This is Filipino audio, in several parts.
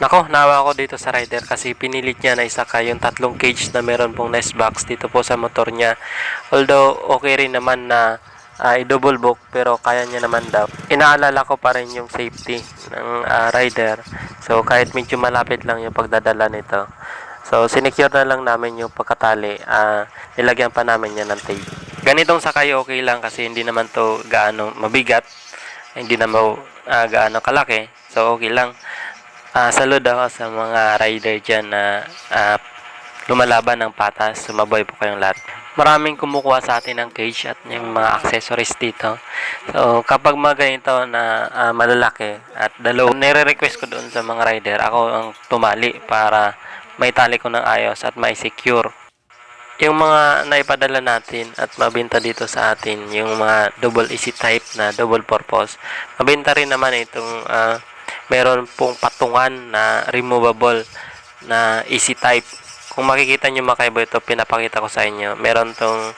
Nako, nawa ako dito sa rider kasi pinilit niya na isaka yung tatlong cage na meron pong nest box dito po sa motor niya. Although, okay rin naman na i-double book pero kaya niya naman daw. Inaalala ko pa rin yung safety ng rider. So, kahit medyo malapit lang yung pagdadala nito. So, sinecure na lang namin yung pagkatali. Nilagyan pa namin yan ng tape. Ganitong sakay okay lang kasi hindi naman to gaano mabigat. Hindi naman gaano kalaki. So, okay lang. Salud ako sa mga rider dyan na lumalaban ng patas. Sumaboy po kayong lahat. Maraming kumukuha sa atin ng cage at yung mga accessories dito. So, kapag mga ganito na malalaki at dalawa, nire-request ko doon sa mga rider, ako ang tumali para may tali ko ng ayos at may secure. Yung mga naipadala natin at mabenta dito sa atin, yung mga double easy type na double purpose, mabenta rin naman itong meron pong patungan na removable na easy type. Kung makikita nyo makaiba ito, pinapakita ko sa inyo. Meron tong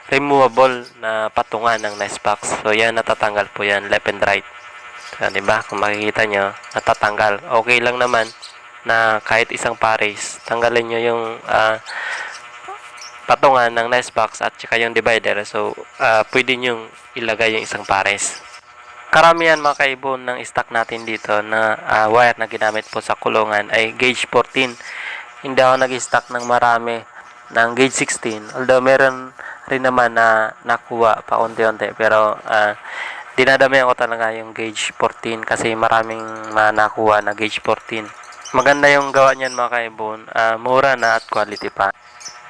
removable na patungan ng nest box. So, yan, natatanggal po yan, left and right. So, diba? Kung makikita nyo, natatanggal. Okay lang naman na kahit isang pares, tanggalin nyo yung patungan ng nest box at saka yung divider. So, pwede nyo ilagay yung isang pares. Karamihan mga kaibon ng stock natin dito na wire na ginamit po sa kulungan ay gauge 14. Hindi ako nag-stock ng marami ng gauge 16. Although meron rin naman na nakuha pa unti-unti. Pero dinadamihan ko talaga yung gauge 14 kasi maraming nakuha na gauge 14. Maganda yung gawa niyan mga kaibon. Mura na at quality pa.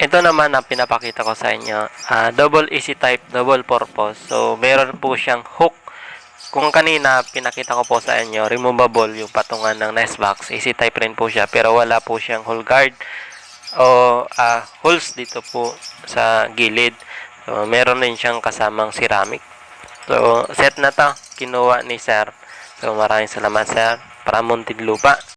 Ito naman na pinapakita ko sa inyo. Double easy type, double purpose. So meron po siyang hook. Kung kanina pinakita ko po sa inyo, removable yung patungan ng nest box. Easy type rin po siya pero wala po siyang hole guard o holes dito po sa gilid. So, meron din siyang kasamang ceramic. So, set na to. Kinuha ni sir. So, maraming salamat sir. Para Muntinlupa.